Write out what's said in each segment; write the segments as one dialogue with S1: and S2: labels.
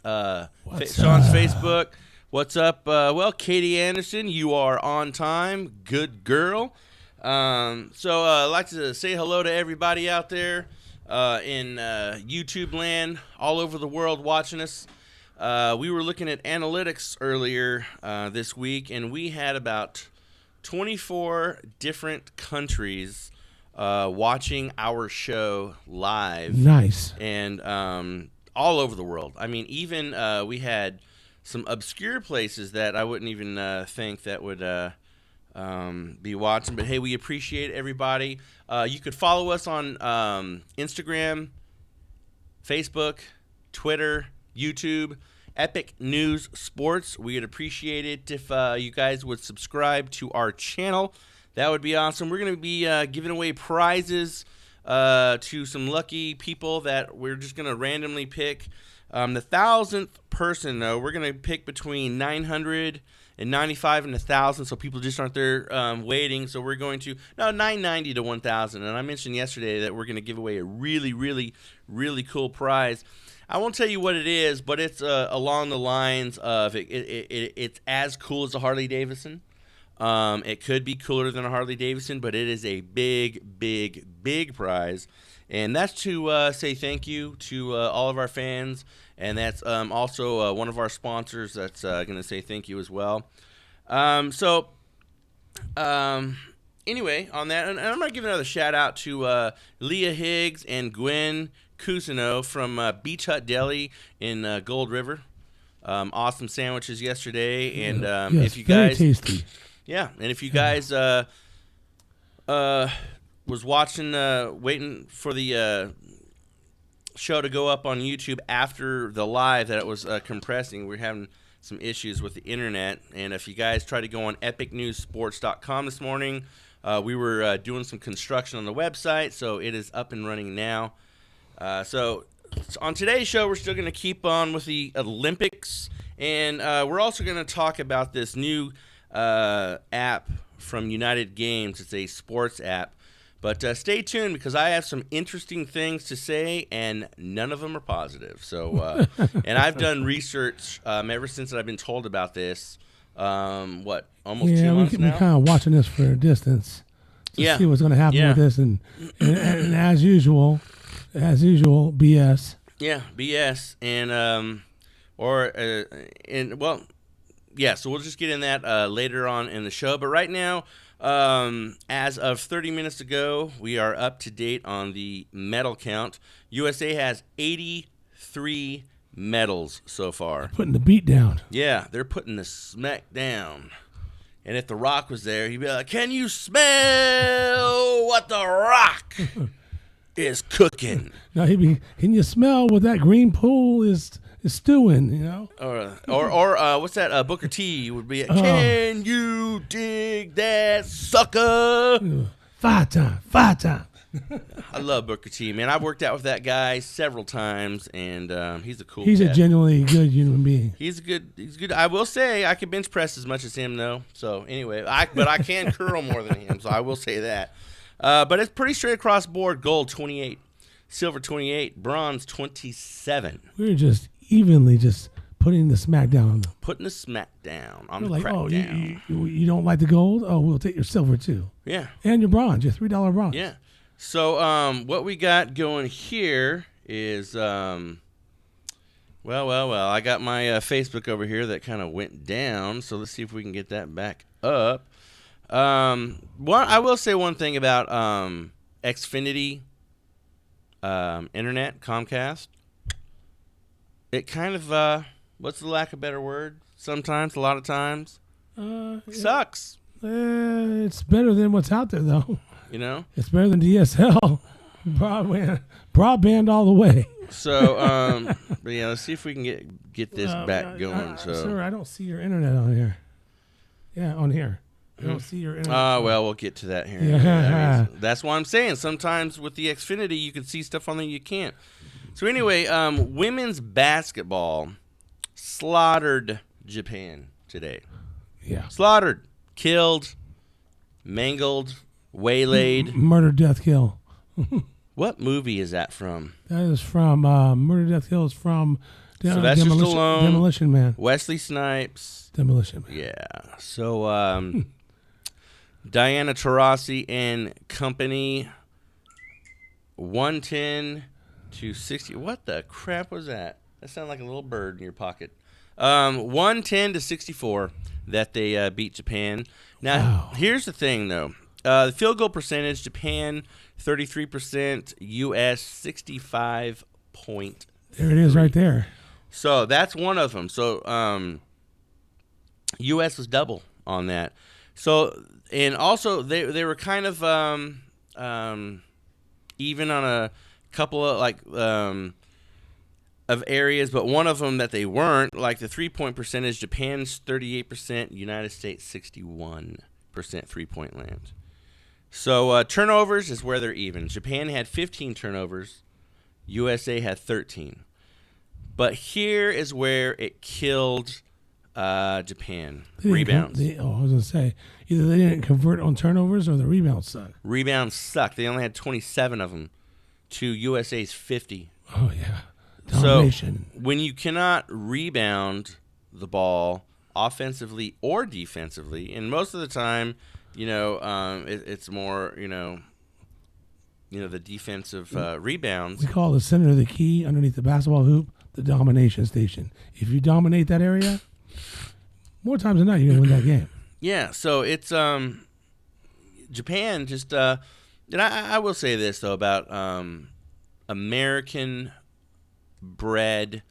S1: Sean's Facebook. What's up? Well, Katie Anderson, you are on time. Good girl. So I'd like to say hello to everybody out there in YouTube land, all over the world watching us. We were looking at analytics earlier this week, and we had about 24 different countries watching our show live.
S2: Nice.
S1: And all over the world. I mean, even we had some obscure places that I wouldn't even think that would be watching. But, hey, we appreciate everybody. You could follow us on Instagram, Facebook, Twitter, YouTube, Epic News Sports. We would appreciate it if you guys would subscribe to our channel. That would be awesome. We're going to be giving away prizes to some lucky people that we're just going to randomly pick. The 1,000th person, though, we're going to pick between 995 and 1,000, so people just aren't there waiting. So we're going to, 990 to 1,000. And I mentioned yesterday that we're going to give away a really, really, really cool prize. I won't tell you what it is, but it's along the lines of it's as cool as a Harley Davidson. It could be cooler than a Harley Davidson, but it is a big, big, big prize. And that's to say thank you to all of our fans. And that's also one of our sponsors that's going to say thank you as well. Anyway, on that, and I'm going to give another shout out to Leah Higgs and Gwen Cousineau from Beach Hut Deli in Gold River. Awesome sandwiches yesterday. And
S2: yes,
S1: if you guys...
S2: very tasty.
S1: Yeah, and if you guys was watching, waiting for the show to go up on YouTube after the live that it was compressing, we're having some issues with the internet. And if you guys try to go on epicnewssports.com this morning, we were doing some construction on the website, so it is up and running now. So on today's show, we're still going to keep on with the Olympics, and we're also going to talk about this new app from United Games. It's a sports app. But stay tuned because I have some interesting things to say, and none of them are positive. So, and I've done research ever since I've been told about this. Almost 2 months now?
S2: We're kind of watching this for a distance to see what's going to happen with this. And as usual, BS. Yeah, BS. And, so we'll just get in that later on in the show. But right now, as of 30 minutes ago, we are up to date on the medal count. USA has 83 medals so far. They're putting the beat down.
S1: Yeah, they're putting the smack down. And if The Rock was there, he'd be like, "Can you smell what The Rock is cooking?"
S2: Now can you smell what that green pool is stewing, you know?
S1: Or what's that? Booker T would be, "Can you dig that sucker?"
S2: 5 time.
S1: I love Booker T, man. I've worked out with that guy several times, and he's a cool
S2: He's
S1: cat.
S2: a genuinely good human being.
S1: He's good. I will say I could bench press as much as him, though. So anyway, but I can curl more than him, so I will say that. But it's pretty straight across board. Gold 28, silver 28, bronze 27.
S2: We're just evenly just putting the smack down on them.
S1: Putting the smack down on the
S2: like,
S1: crackdown.
S2: You don't like the gold? Oh, we'll take your silver too.
S1: Yeah.
S2: And your bronze, your $3 bronze.
S1: Yeah. So what we got going here is, I got my Facebook over here that kind of went down. So let's see if we can get that back up. I will say one thing about Xfinity Internet, Comcast. It kind of, what's the lack of a better word? Sometimes, a lot of times, sucks.
S2: It's better than what's out there, though.
S1: You know?
S2: It's better than DSL. Broadband all the way.
S1: So, but yeah, let's see if we can get this back going.
S2: Sir, I don't see your internet on here. Yeah, on here. I don't see your internet.
S1: We'll get to that here.
S2: Yeah.
S1: That's why I'm saying sometimes with the Xfinity, you can see stuff on there you can't. So anyway, women's basketball slaughtered Japan today.
S2: Yeah.
S1: Slaughtered, killed, mangled, waylaid.
S2: Murder, death, kill.
S1: What movie is that from?
S3: That is from Murder Death Kill is from
S1: Sylvester Stallone,
S3: Demolition Man.
S1: Wesley Snipes.
S3: Demolition Man.
S1: Yeah. So Diana Taurasi and company 110 to 60. What the crap was that? That sounded like a little bird in your pocket. 110 to 64 that they beat Japan. Now, Here's the thing, though. The field goal percentage, Japan 33%, U.S. 65.3.
S3: There it is right there.
S1: So that's one of them. So U.S. was double on that. So, and also they were kind of even on a couple of of areas, but one of them that they weren't, like the 3-point percentage, Japan's 38%, United States 61% 3-point land. So turnovers is where they're even. Japan had 15 turnovers. USA had 13. But here is where it killed Japan. Rebounds.
S3: I was going to say, either they didn't convert on turnovers or the rebounds sucked.
S1: Rebounds sucked. They only had 27 of them to USA's 50.
S3: Oh, yeah. Domination.
S1: So when you cannot rebound the ball offensively or defensively, and most of the time, it's more, the defensive rebounds.
S3: We call the center of the key underneath the basketball hoop the domination station. If you dominate that area, more times than not, you're going to win that game.
S1: Yeah, so it's Japan just and I will say this, though, about American-bred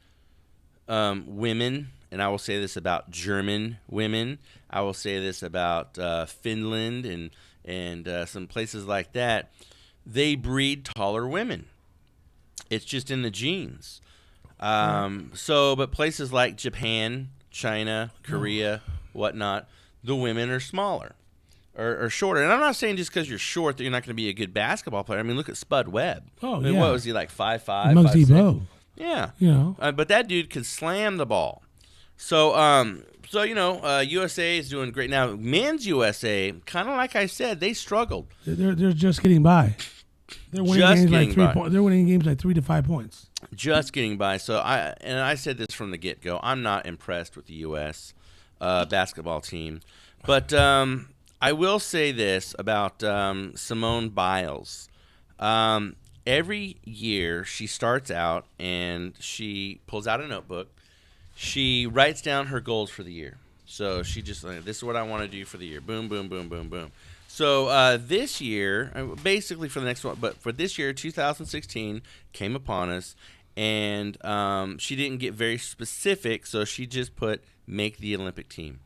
S1: women, and I will say this about German women. I will say this about Finland and some places like that. They breed taller women. It's just in the genes. But places like Japan, China, Korea, whatnot, the women are smaller or shorter. And I'm not saying just because you're short that you're not going to be a good basketball player. I mean, look at Spud Webb.
S3: Oh,
S1: yeah. What was he, like 5'5",
S3: Muggsy
S1: 5'6"?
S3: Bogues.
S1: Yeah.
S3: But
S1: that dude could slam the ball. So, USA is doing great. Now, men's USA, kind of like I said, they struggled.
S3: They're just getting by. They're winning games like 3 points. They're winning games like 3 to 5 points.
S1: Just getting by. So I said this from the get-go. I'm not impressed with the U.S. Basketball team, but I will say this about Simone Biles. Every year she starts out and she pulls out a notebook. She writes down her goals for the year. So she just this is what I want to do for the year. Boom, boom, boom, boom, boom. So this year, basically for the next one, but for this year, 2016 came upon us, and she didn't get very specific, so she just put make the Olympic team.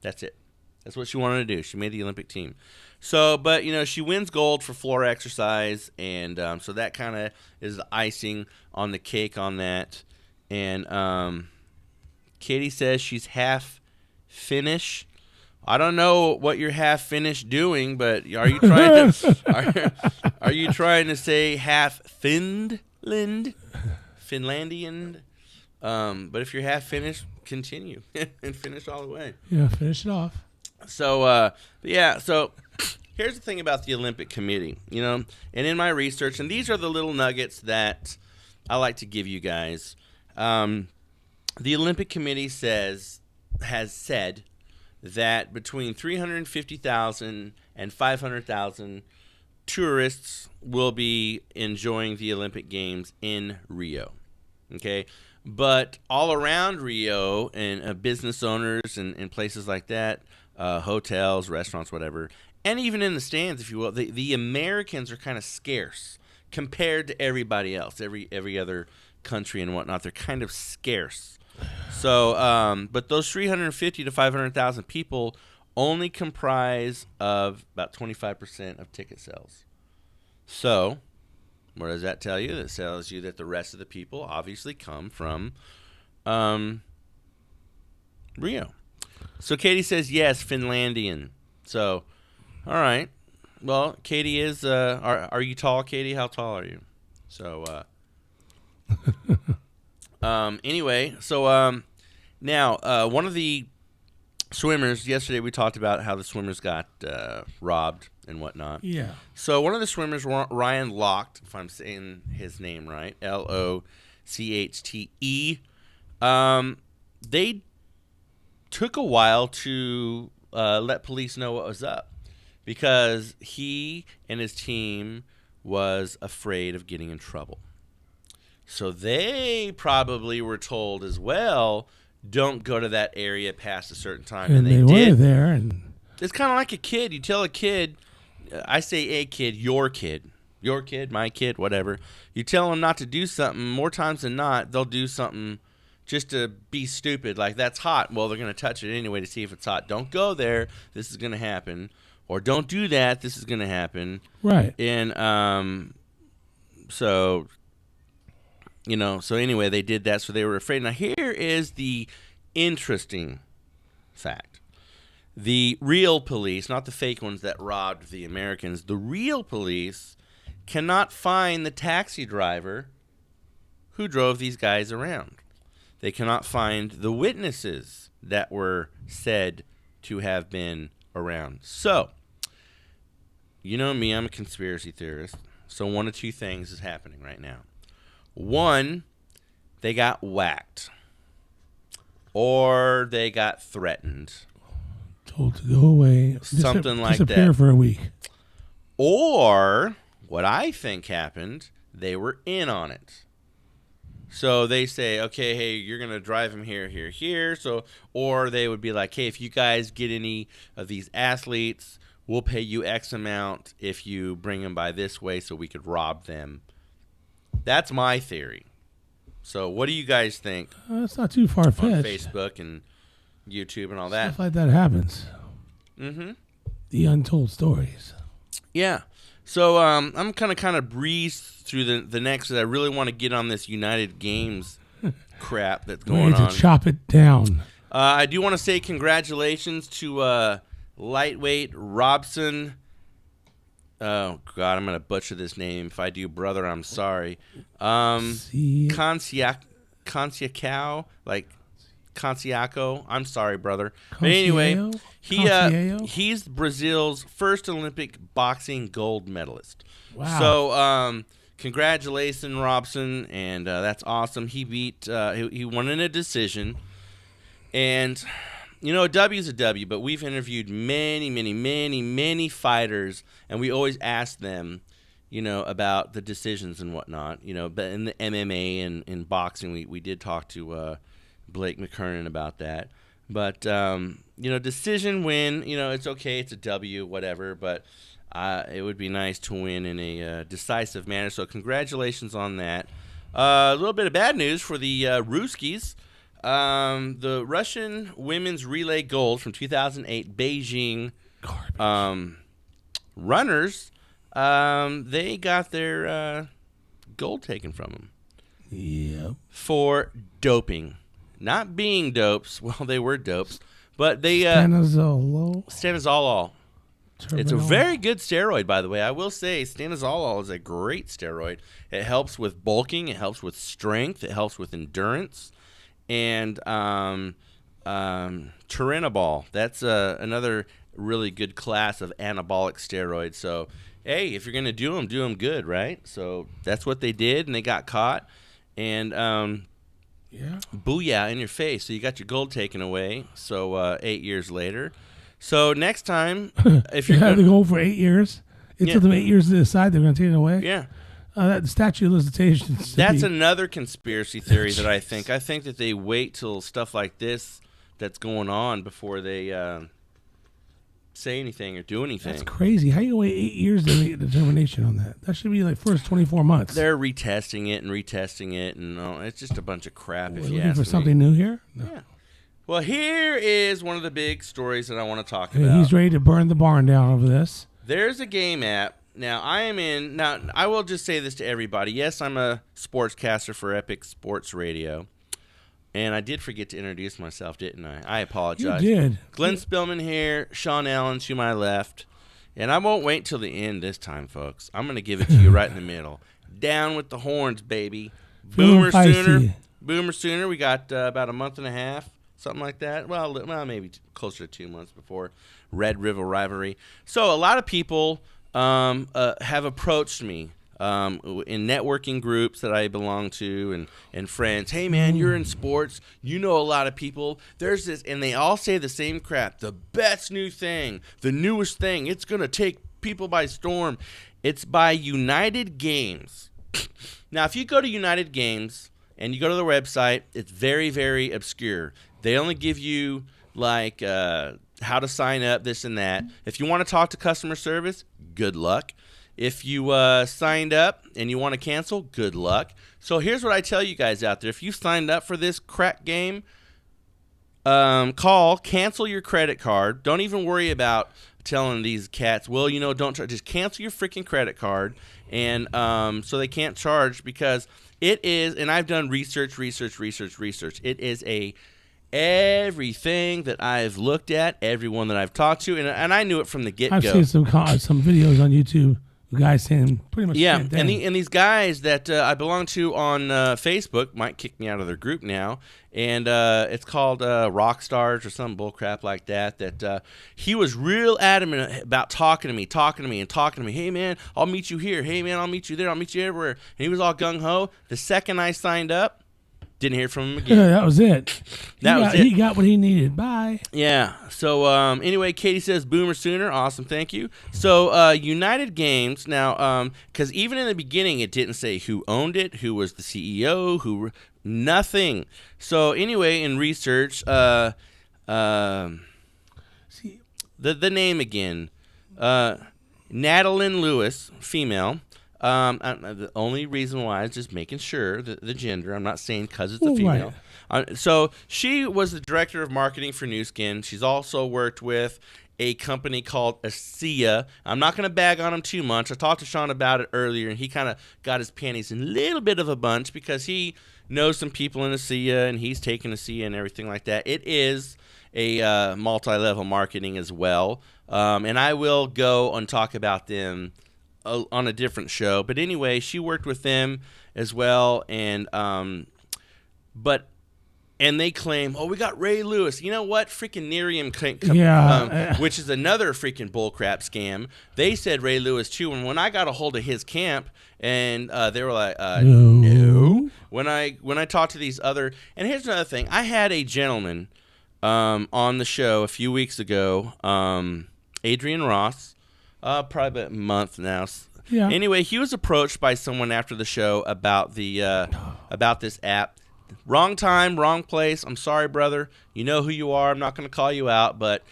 S1: That's it. That's what she wanted to do. She made the Olympic team. So, but she wins gold for floor exercise, and so that kind of is the icing on the cake on that. And Katie says she's half Finnish. I don't know what you're half finished doing, but are you trying to are you trying to say half Finlandian? But if you're half finished, continue and finish all the way.
S3: Yeah, finish it off.
S1: So so here's the thing about the Olympic Committee, and in my research, and these are the little nuggets that I like to give you guys. The Olympic Committee has said that between 350,000 and 500,000 tourists will be enjoying the Olympic Games in Rio. Okay? But all around Rio, and business owners and places like that, hotels, restaurants, whatever, and even in the stands, if you will, the Americans are kind of scarce compared to everybody else, every other country and whatnot. They're kind of scarce. So, but those 350 to 500,000 people only comprise of about 25% of ticket sales. So, what does that tell you? That tells you that the rest of the people obviously come from Rio. So Katie says yes, Finlandian. So, all right. Well, Katie is. Are you tall, Katie? How tall are you? So. Anyway, so now one of the swimmers. Yesterday we talked about how the swimmers got robbed and whatnot.
S3: Yeah.
S1: So one of the swimmers, Ryan Lochte, if I'm saying his name right, Lochte, they took a while to let police know what was up because he and his team was afraid of getting in trouble. So they probably were told as well, don't go to that area past a certain time.
S3: And they
S1: did.
S3: were there. And
S1: It's kind of like a kid. You tell a kid, I say a kid, your kid, my kid, whatever. You tell them not to do something, more times than not, they'll do something just to be stupid. Like, that's hot. Well, they're going to touch it anyway to see if it's hot. Don't go there. This is going to happen. Or don't do that. This is going to happen.
S3: right.
S1: And so, so anyway, they did that. So they were afraid. Now, here is the interesting fact. The real police, not the fake ones that robbed the Americans, the real police cannot find the taxi driver who drove these guys around. They cannot find the witnesses that were said to have been around. So, you know me, I'm a conspiracy theorist. So one of two things is happening right now. One, they got whacked. Or they got threatened.
S3: Told to go away.
S1: Something like
S3: disappear
S1: that.
S3: for a week.
S1: Or, what I think happened, they were in on it. So they say, okay, hey, you're going to drive him here, here, here. So, or they would be like, hey, if you guys get any of these athletes, we'll pay you X amount if you bring them by this way so we could rob them. That's my theory. So what do you guys think
S3: It's not too far
S1: on
S3: fetched.
S1: Facebook and YouTube and all that?
S3: Stuff like that happens.
S1: Mm-hmm.
S3: The untold stories.
S1: Yeah. So I'm kind of breeze through the next. I really want to get on this United Games crap that's going
S3: Ready
S1: on.
S3: to chop it down.
S1: I do want to say congratulations to lightweight Robson. Oh God, I'm gonna butcher this name. If I do, brother, I'm sorry. Conciaco, like Conciaco. I'm sorry, brother. But anyway,
S3: Conciello?
S1: he's Brazil's first Olympic boxing gold medalist.
S3: Wow.
S1: So congratulations, Robson, and that's awesome. He beat. He won in a decision, and a W is a W. But we've interviewed many fighters, and we always ask them, about the decisions and whatnot. But in the MMA and in boxing, we did talk to Blake McKernan about that. But decision win, it's okay, it's a W, whatever. But it would be nice to win in a decisive manner. So congratulations on that. A little bit of bad news for the Ruskies. The Russian women's relay gold from 2008 Beijing runners, they got their gold taken from them.
S3: Yep.
S1: For doping. Not being dopes. Well, they were dopes. But they... Stanozolol. It's a very good steroid, by the way. I will say stanozolol is a great steroid. It helps with bulking. It helps with strength. It helps with endurance. And Turinabol. That's another really good class of anabolic steroids. So, hey, if you're going to do them good, right? So that's what they did, and they got caught. And booyah in your face. So you got your gold taken away. So 8 years later. So next time, if you're
S3: had to go for 8 years, it took them 8 years to decide they're going to take it away.
S1: Yeah.
S3: That statute of limitations.
S1: That's another conspiracy theory that I think. I think that they wait till stuff like this that's going on before they say anything or do anything.
S3: That's crazy. How you wait 8 years to make a determination on that? That should be like first 24 months.
S1: They're retesting it, and it's just a bunch of crap. If you
S3: looking
S1: ask
S3: for
S1: me.
S3: something new here? No.
S1: Yeah. Well, here is one of the big stories that I want to talk
S3: Hey,
S1: about.
S3: he's ready to burn the barn down over this.
S1: There's a game app. Now, I will just say this to everybody. Yes, I'm a sportscaster for Epic Sports Radio. And I did forget to introduce myself, didn't I? I apologize.
S3: You did.
S1: Glenn Spillman here, Sean Allen to my left. And I won't wait till the end this time, folks. I'm going to give it to you right in the middle. Down with the horns, baby.
S3: Feeling
S1: Boomer
S3: feisty.
S1: Sooner. We got about a month and a half. something like that. Well, maybe closer to 2 months before Red River Rivalry. So a lot of people have approached me in networking groups that I belong to and friends. Hey, man, you're in sports. You know a lot of people. There's this, and they all say the same crap. The best new thing, the newest thing. It's going to take people by storm. It's by United Games. Now, if you go to United Games and you go to their website, it's very, very obscure. They only give you, like, how to sign up, this and that. If you want to talk to customer service, good luck. If you signed up and you want to cancel, good luck. So here's what I tell you guys out there. If you signed up for this crack game, cancel your credit card. Don't even worry about telling these cats, well, don't just cancel your freaking credit card, and so they can't charge, because it is, and I've done research. It is everything that I've looked at, everyone that I've talked to, and I knew it from the get-go.
S3: I've seen some videos on YouTube. Guys saying pretty much
S1: and these guys that I belong to on Facebook might kick me out of their group now, and it's called Rock Stars or some bullcrap like that. That he was real adamant about talking to me. Hey man, I'll meet you here. Hey man, I'll meet you there. I'll meet you everywhere. And he was all gung ho. The second I signed up, didn't hear from him again.
S3: Yeah, that was it. He got what he needed. Bye.
S1: Yeah. So anyway, Katie says Boomer Sooner. Awesome. Thank you. So United Games now, because even in the beginning it didn't say who owned it, who was the CEO, nothing. So anyway, in research, the name again, Nadalyn Lewis, female. The only reason why is just making sure the gender. I'm not saying because it's a female. Right. So she was the director of marketing for Nu Skin. She's also worked with a company called ASEA. I'm not going to bag on him too much. I talked to Sean about it earlier, and he kind of got his panties in a little bit of a bunch because he knows some people in ASEA, and he's taken ASEA and everything like that. It is a multi-level marketing as well, and I will go and talk about them on a different show. But anyway, she worked with them as well, and they claim, we got Ray Lewis. You know what? Freaking Nerium, which is another freaking bullcrap scam. They said Ray Lewis too, and when I got a hold of his camp, and they were like, no. When I talked to these other, and here's another thing, I had a gentleman on the show a few weeks ago, Adrian Ross. Probably about a month now. Yeah. Anyway, he was approached by someone after the show about about this app. Wrong time, wrong place. I'm sorry, brother. You know who you are. I'm not going to call you out, but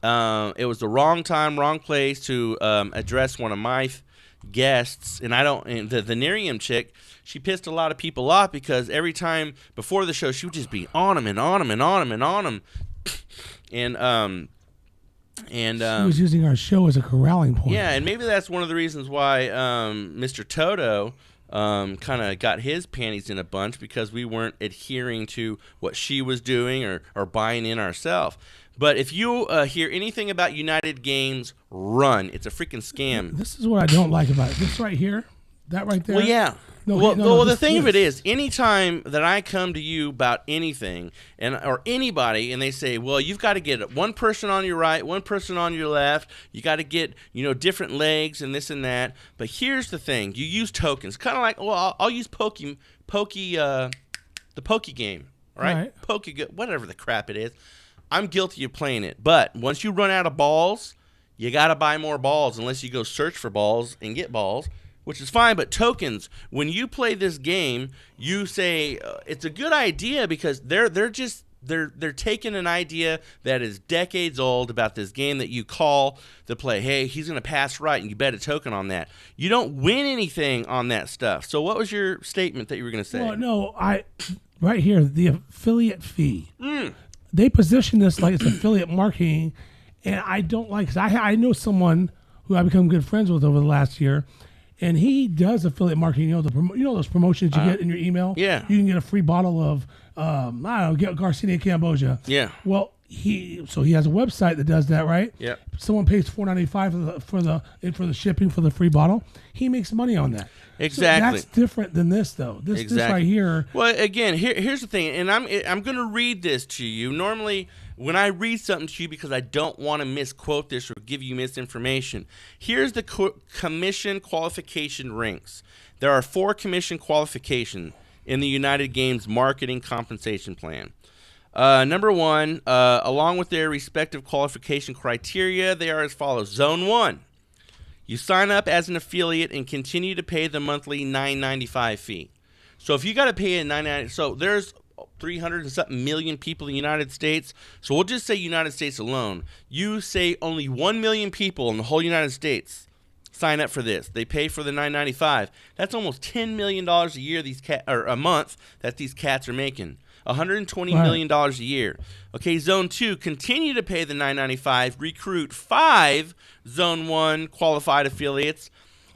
S1: it was the wrong time, wrong place to address one of my guests. And the Nerium chick, she pissed a lot of people off because every time before the show, she would just be on him and on him and on him and on him. And
S3: she was using our show as a corralling point.
S1: Yeah, and maybe that's one of the reasons why Mr. Toto kind of got his panties in a bunch, because we weren't adhering to what she was doing or buying in ourselves. But if you hear anything about United Games, run. It's a freaking scam.
S3: This is what I don't like about it. This right here, that right there.
S1: Well, yeah. The thing of it is, anytime that I come to you about anything or anybody, and they say, well, you've got to get one person on your right, one person on your left, you got to get different legs and this and that. But here's the thing: you use tokens, kind of like, I'll use the Pokey game, right? Pokey, whatever the crap it is. I'm guilty of playing it, but once you run out of balls, you got to buy more balls, unless you go search for balls and get balls. Which is fine, but tokens, when you play this game, you say it's a good idea because they're taking an idea that is decades old about this game that you call to play. Hey, he's going to pass right, and you bet a token on that. You don't win anything on that stuff. So what was your statement that you were going to say?
S3: Well, no, right here, the affiliate fee. They position this like it's affiliate marketing, and I don't like it. I know someone who I've become good friends with over the last year. And he does affiliate marketing. Those promotions you get in your email.
S1: Yeah,
S3: you can get a free bottle of Garcinia Cambogia.
S1: Yeah.
S3: Well, he has a website that does that, right?
S1: Yep.
S3: Someone pays $4.95 for the shipping for the free bottle. He makes money on that.
S1: Exactly.
S3: So that's different than this, though. This right here.
S1: Well, again, here's the thing, and I'm going to read this to you. Normally, when I read something to you, because I don't want to misquote this or give you misinformation, here's the commission qualification ranks. There are 4 commission qualifications in the United Games Marketing Compensation Plan. Number 1, along with their respective qualification criteria, they are as follows. Zone 1. You sign up as an affiliate and continue to pay the monthly $9.95 fee. So if you got to pay a $9.95, so there's 300 and something million people in the United States. So we'll just say United States alone. You say only 1 million people in the whole United States sign up for this. They pay for the $9.95. That's almost $10 million a year or a month that these cats are making. $120 million a year. Okay, Zone 2, continue to pay the $9.95, recruit 5 Zone 1 qualified affiliates,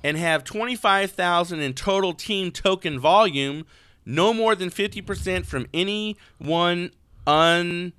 S1: and have 25,000 in total team token volume, no more than 50% from any one unilevel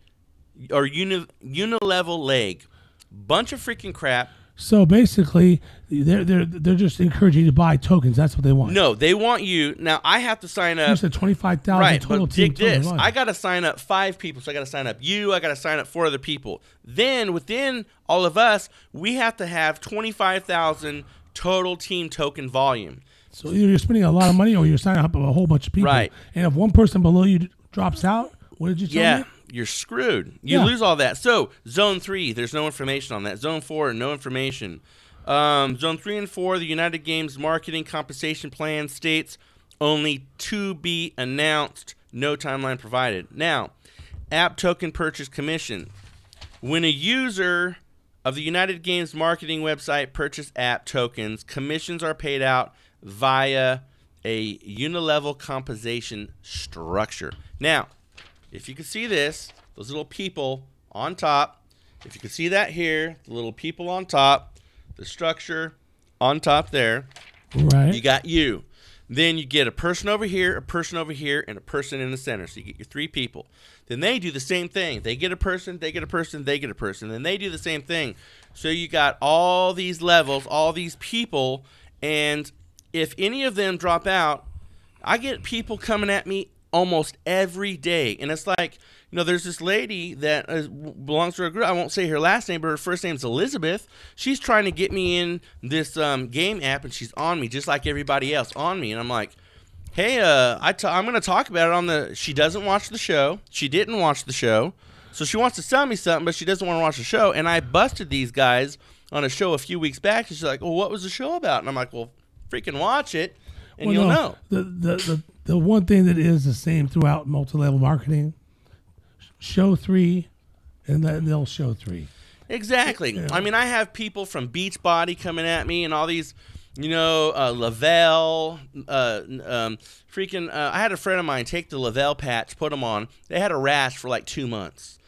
S1: leg. Bunch of freaking crap.
S3: So basically, they're just encouraging you to buy tokens. That's what they want.
S1: No, they want you. Now, I have to sign up.
S3: You said 25,000
S1: right,
S3: total
S1: but
S3: team
S1: dig this.
S3: tokens.
S1: I got to sign up 5 people. So I got to sign up you. I got to sign up 4 other people. Then, within all of us, we have to have 25,000 total team token volume.
S3: So either you're spending a lot of money or you're signing up a whole bunch of people.
S1: Right.
S3: And if one person below you drops out, what did you tell me?
S1: You're screwed. You lose all that. So, Zone 3, there's no information on that. Zone 4, no information. Zone 3 and 4, the United Games Marketing Compensation Plan states only to be announced, no timeline provided. Now, app token purchase commission. When a user of the United Games marketing website purchase app tokens, commissions are paid out via a unilevel compensation structure. Now, if you can see this, those little people on top, if you can see that here, the little people on top, the structure on top there,
S3: right?
S1: You got you. Then you get a person over here, a person over here, and a person in the center. So you get your 3 people. Then they do the same thing. They get a person, they get a person, they get a person. Then they do the same thing. So you got all these levels, all these people, and if any of them drop out, I get people coming at me almost every day. And it's like, there's this lady that belongs to a group. I won't say her last name, but her first name's Elizabeth. She's trying to get me in this game app, and she's on me just like everybody else on me. And I'm like, hey, I'm going to talk about it on the... She doesn't watch the show. She didn't watch the show. So she wants to sell me something, but she doesn't want to watch the show. And I busted these guys on a show a few weeks back. And she's like, well, what was the show about? And I'm like, well, freaking watch it, and you'll know.
S3: The one thing that is the same throughout multi-level marketing, show 3, and then they'll show 3.
S1: Exactly. Yeah. I mean, I have people from Beachbody coming at me and all these, Lavelle, I had a friend of mine take the Lavelle patch, put them on. They had a rash for like 2 months.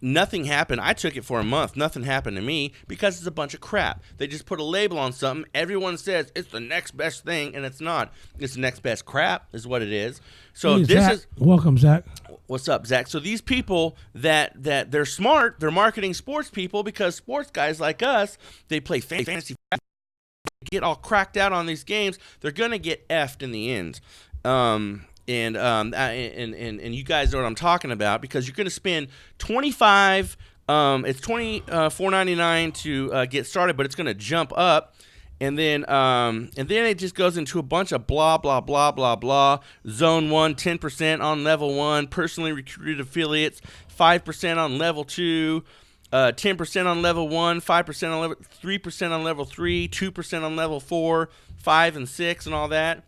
S1: Nothing happened. I took it for a month. Nothing happened to me because it's a bunch of crap. They just put a label on something. Everyone says it's the next best thing, and it's not. It's the next best crap is what it is. So
S3: hey, Zach. Welcome, Zach.
S1: What's up, Zach? So these people that they're smart, they're marketing sports people because sports guys like us, they play fantasy, get all cracked out on these games. They're gonna get effed in the end. And you guys know what I'm talking about because you're going to spend $25. It's $24.99 to get started, but it's going to jump up, and then it just goes into a bunch of blah blah blah blah blah. Zone 1, 10% on level 1. Personally recruited affiliates, 5% on level 2. 10% on level 1, 5% on level 3% on level 3, 2% on level 4, 5 and 6, and all that.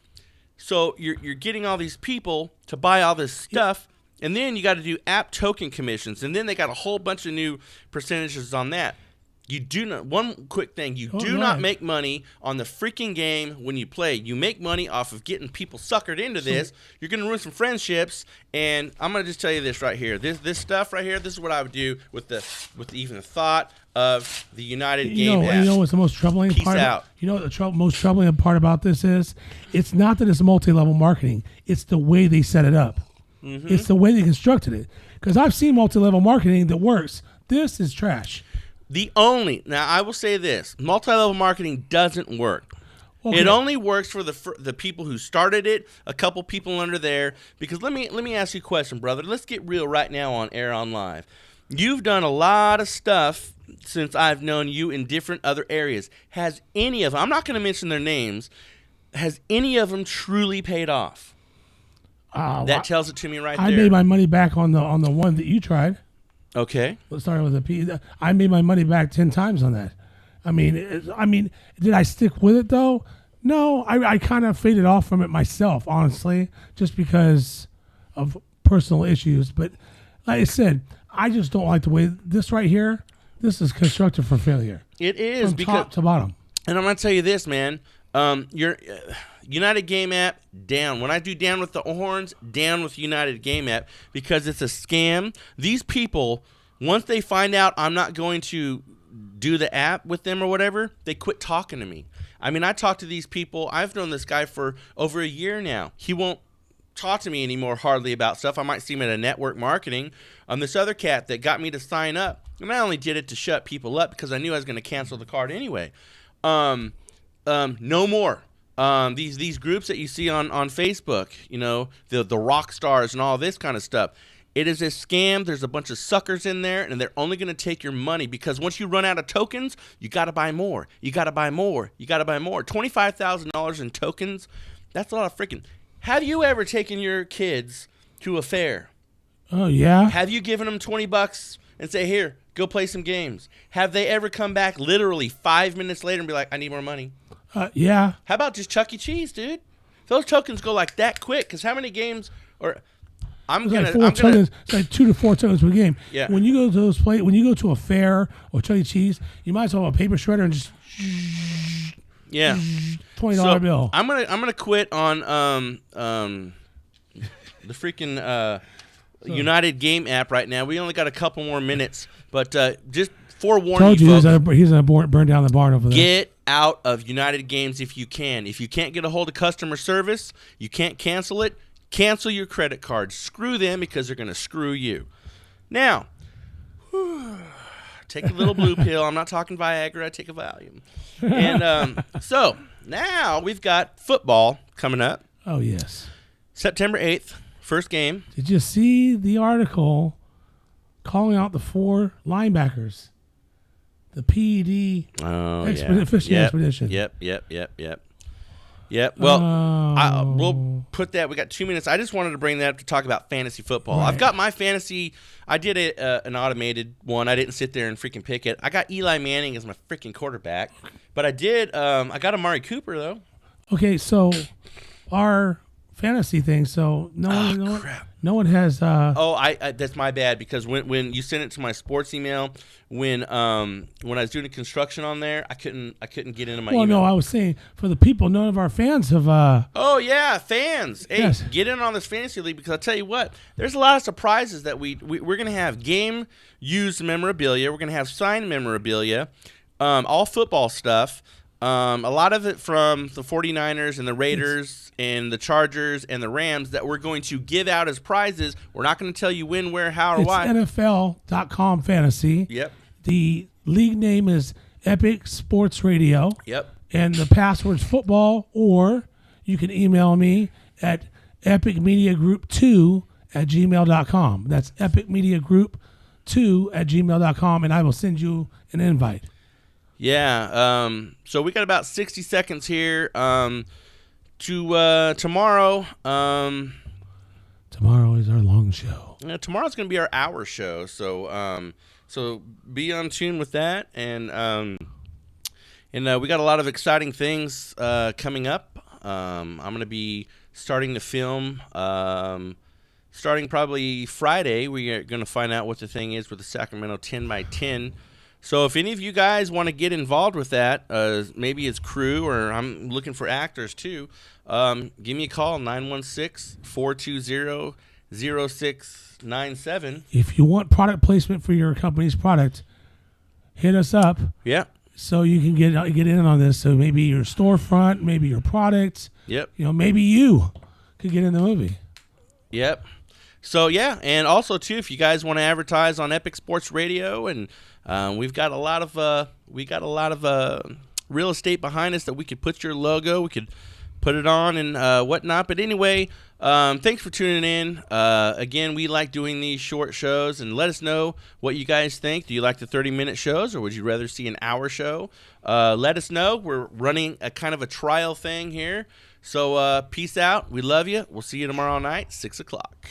S1: So you're getting all these people to buy all this stuff, and then you got to do app token commissions, and then they got a whole bunch of new percentages on that. You do not. One quick thing: you do not make money on the freaking game when you play. You make money off of getting people suckered into this. You're going to ruin some friendships, and I'm going to just tell you this right here. This stuff right here. This is what I would do with even the thought of the United Game app.
S3: You know what's the most troubling
S1: Peace
S3: part?
S1: out.
S3: You know what the most troubling part about this is? It's not that it's multi-level marketing. It's the way they set it up. Mm-hmm. It's the way they constructed it. Because I've seen multi-level marketing that works. This is trash.
S2: Now I will say this: multi-level marketing doesn't work.
S3: Okay.
S2: It only works for the people who started it, a couple people under there. Because let me ask you a question, brother. Let's get real right now on air on live. You've done a lot of stuff since I've known you in different other areas. Has any of them, I'm not going to mention their names, has any of them truly paid off? That tells it to me right there.
S3: I made my money back on the one that you tried.
S2: Okay.
S3: Let's start with a P. I made my money back 10 times on that. I mean, did I stick with it though? No, I kind of faded off from it myself, honestly, just because of personal issues. But like I said, I just don't like the way this right here. This is constructed for failure.
S2: It is,
S3: from top to bottom.
S2: And I'm gonna tell you this, man. Your United Game App down. When I do down with the horns, down with United Game App because it's a scam. These people, once they find out I'm not going to do the app with them or whatever, they quit talking to me. I mean, I talk to these people. I've known this guy for over a year now. He won't talk to me anymore hardly about stuff. I might see him at a network marketing. This other cat that got me to sign up, and I only did it to shut people up because I knew I was going to cancel the card anyway. No more. These groups that you see on Facebook, you know, the rock stars and all this kind of stuff. It is a scam. There's a bunch of suckers in there, and they're only going to take your money because once you run out of tokens, you got to buy more. You got to buy more. You got to buy more. $25,000 in tokens, that's a lot of freaking. Have you ever taken your kids to a fair?
S3: Oh, yeah.
S2: Have you given them $20 and say, here, go play some games? Have they ever come back literally 5 minutes later and be like, I need more money?
S3: Yeah.
S2: How about just Chuck E. Cheese, dude? Those tokens go like that quick because how many games are...
S3: It's like 2 to 4 tokens per game.
S2: Yeah.
S3: When you go to when you go to a fair or Chuck E. Cheese, you might as well have a paper shredder and just $20 bill.
S2: I'm gonna quit on the freaking United Game App right now. We only got a couple more minutes, but just forewarning
S3: told
S2: you,
S3: he's gonna burn down the barn over there.
S2: Get out of United Games if you can. If you can't get a hold of customer service, you can't cancel it. Cancel your credit card. Screw them because they're going to screw you. Now, take a little blue pill. I'm not talking Viagra. I take a Valium. And so now we've got football coming up.
S3: Oh, yes.
S2: September 8th, first game.
S3: Did you see the article calling out the 4 linebackers? The PED fishing expedition.
S2: Yep. Well, we'll put that. We got 2 minutes. I just wanted to bring that up to talk about fantasy football. Right. I've got my fantasy. I did an automated one. I didn't sit there and freaking pick it. I got Eli Manning as my freaking quarterback. But I did. I got Amari Cooper though.
S3: Okay, so our fantasy thing. So no one has.
S2: That's my bad because when you sent it to my sports email, when I was doing construction on there, I couldn't get into my email.
S3: No, I was saying for the people, none of our fans have.
S2: Oh yeah, fans! Hey,
S3: yes.
S2: Get in on this fantasy league because I tell you what, there's a lot of surprises that we're gonna have game used memorabilia. We're gonna have signed memorabilia, all football stuff. A lot of it from the 49ers and the Raiders and the Chargers and the Rams that we're going to give out as prizes. We're not going to tell you when, where, how, or why.
S3: It's NFL.com fantasy.
S2: Yep.
S3: The league name is Epic Sports Radio.
S2: Yep.
S3: And the password's football, or you can email me at epicmediagroup2@gmail.com. That's epicmediagroup2@gmail.com, and I will send you an invite.
S2: Yeah, so we got about 60 seconds here to tomorrow.
S3: Tomorrow is our long show.
S2: Tomorrow's going to be our hour show, so be on tune with that. And we got a lot of exciting things coming up. I'm going to be starting to film starting probably Friday. We are going to find out what the thing is with the Sacramento 10x10. So if any of you guys want to get involved with that, maybe as crew or I'm looking for actors too, give me a call, 916-420-0697.
S3: If you want product placement for your company's product, hit us up.
S2: Yeah.
S3: So you can get in on this. So maybe your storefront, maybe your products.
S2: Yep.
S3: Maybe you could get in the movie.
S2: Yep.
S1: So yeah, and also too, if you guys want to advertise on Epic Sports Radio, and we've got a lot of real estate behind us that we could put your logo, we could put it on and whatnot. But anyway, thanks for tuning in. Again, we like doing these short shows, and let us know what you guys think. Do you like the 30-minute shows, or would you rather see an hour show? Let us know. We're running a kind of a trial thing here. So peace out. We love you. We'll see you tomorrow night, 6 o'clock.